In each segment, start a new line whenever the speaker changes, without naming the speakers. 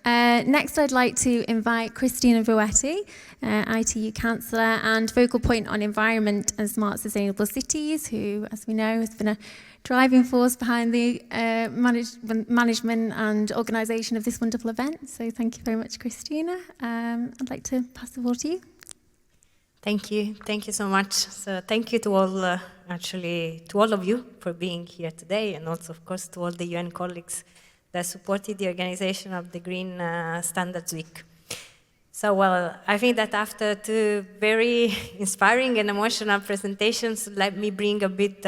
Next, I'd like to invite Cristina Bueti, ITU Counsellor and focal point on environment and smart sustainable cities, who, as we know, has been a driving force behind the management and organisation of this wonderful event. So thank you very much, Cristina. I'd like to pass the floor to you.
Thank you so much. So thank you to all, to all of you for being here today, and also, of course, to all the UN colleagues that supported the organization of the Green Standards Week. So, well, I think that after two very inspiring and emotional presentations, let me bring a bit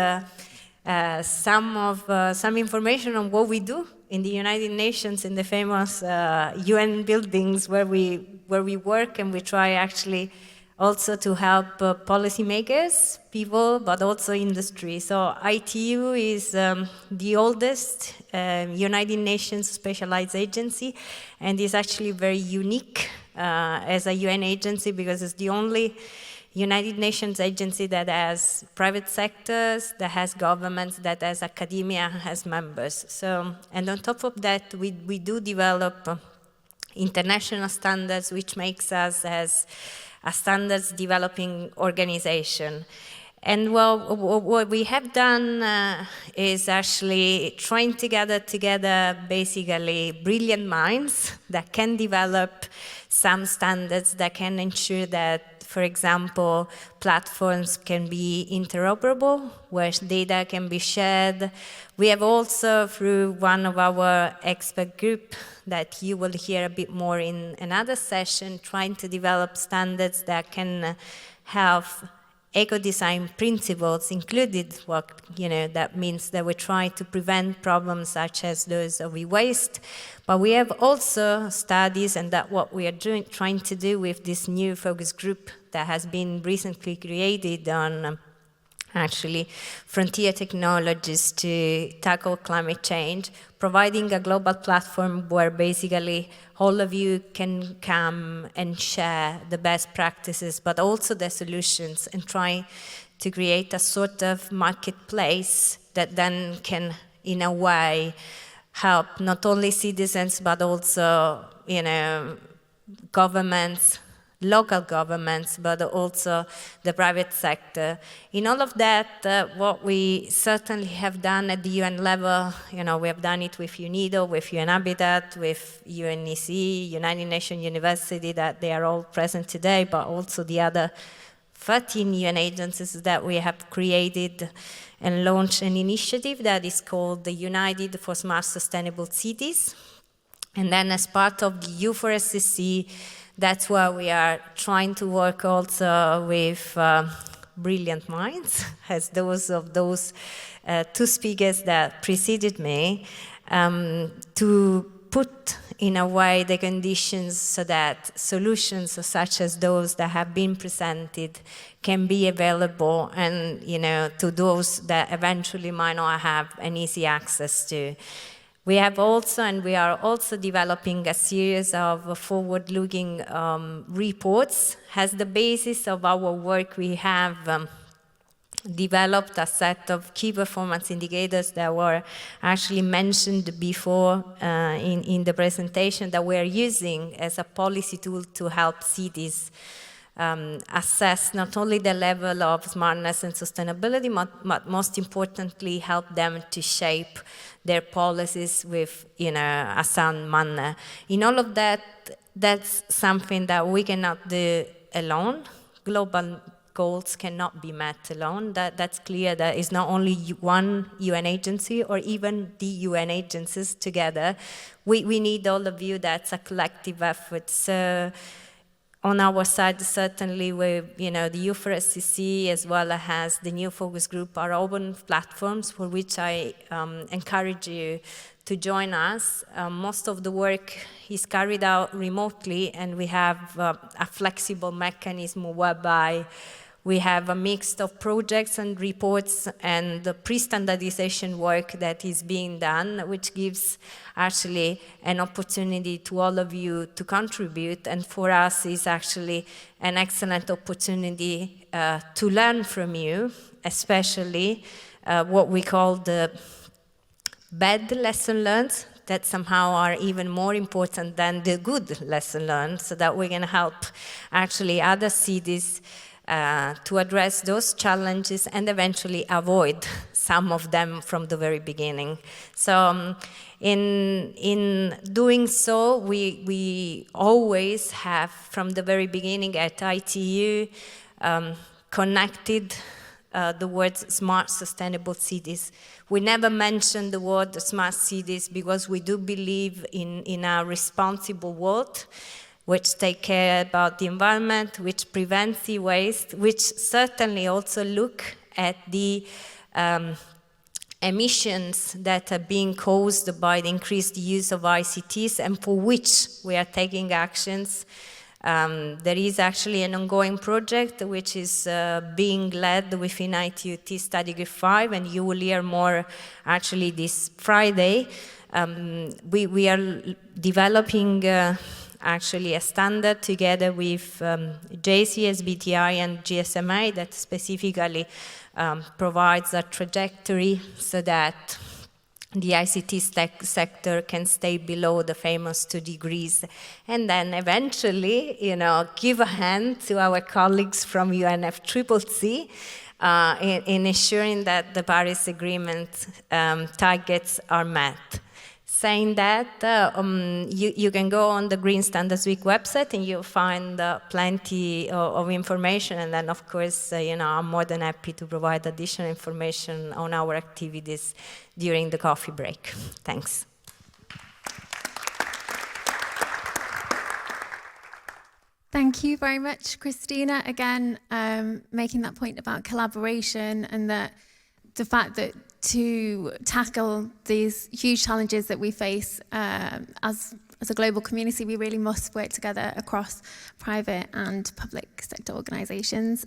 some information on what we do in the United Nations, in the famous UN buildings where we work, and we try actually also to help policymakers, people, but also industry. So ITU is the oldest United Nations specialized agency, and is actually very unique as a UN agency, because it's the only United Nations agency that has private sectors, that has governments, that has academia as members. So, and on top of that, we do develop international standards, which makes us as a standards developing organization. And well, what we have done is actually trying to gather together basically brilliant minds that can develop some standards that can ensure that, for example, platforms can be interoperable, where data can be shared. We have also, through one of our expert group that you will hear a bit more in another session, trying to develop standards that can have eco-design principles included. What, that means that we try to prevent problems such as those of e-waste. But we have also studies, and that's what we are trying to do with this new focus group that has been recently created on actually frontier technologies to tackle climate change, providing a global platform where basically all of you can come and share the best practices, but also the solutions, and try to create a sort of marketplace that then can, in a way, help not only citizens, but also, governments, local governments, but also the private sector. In all of that, what we certainly have done at the UN level, we have done it with UNIDO, with UN Habitat, with UNEC, United Nations University, that they are all present today, but also the other 13 UN agencies that we have created and launched an initiative that is called the United for Smart Sustainable Cities. And then as part of the U4SCC, that's where we are trying to work also with brilliant minds, as those of those two speakers that preceded me, to put in a way the conditions so that solutions such as those that have been presented can be available, and to those that eventually might not have an easy access to. We have also, and we are also developing a series of forward-looking reports. As the basis of our work, we have developed a set of key performance indicators that were actually mentioned before in the presentation, that we are using as a policy tool to help cities assess not only the level of smartness and sustainability, but most importantly, help them to shape their policies with a sound manner. In all of that, that's something that we cannot do alone. Global goals cannot be met alone. That's clear. That is not only one UN agency or even the UN agencies together. We need all of you. That's a collective effort. So on our side, certainly, with the U4SCC as well as the new focus group are open platforms for which I encourage you to join us. Most of the work is carried out remotely, and we have a flexible mechanism whereby we have a mix of projects and reports and the pre-standardization work that is being done, which gives actually an opportunity to all of you to contribute, and for us is actually an excellent opportunity to learn from you, especially what we call the bad lesson learned that somehow are even more important than the good lesson learned, so that we can help actually other cities to address those challenges and eventually avoid some of them from the very beginning. So in doing so, we always have, from the very beginning at ITU, connected the words smart, sustainable cities. We never mention the word smart cities because we do believe in a responsible world, which take care about the environment, which prevents e-waste, which certainly also look at the emissions that are being caused by the increased use of ICTs and for which we are taking actions. There is actually an ongoing project which is being led within ITUT Study Group 5, and you will hear more actually this Friday. We are developing actually a standard together with JC, SBTi and GSMA that specifically provides a trajectory so that the ICT sector can stay below the famous 2 degrees, and then eventually, give a hand to our colleagues from UNFCCC in ensuring that the Paris Agreement targets are met. Saying that, you can go on the Green Standards Week website and you'll find plenty of information. And then, of course, I'm more than happy to provide additional information on our activities during the coffee break. Thanks.
Thank you very much, Cristina. Again, making that point about collaboration and that the fact that to tackle these huge challenges that we face as a global community, we really must work together across private and public sector organisations.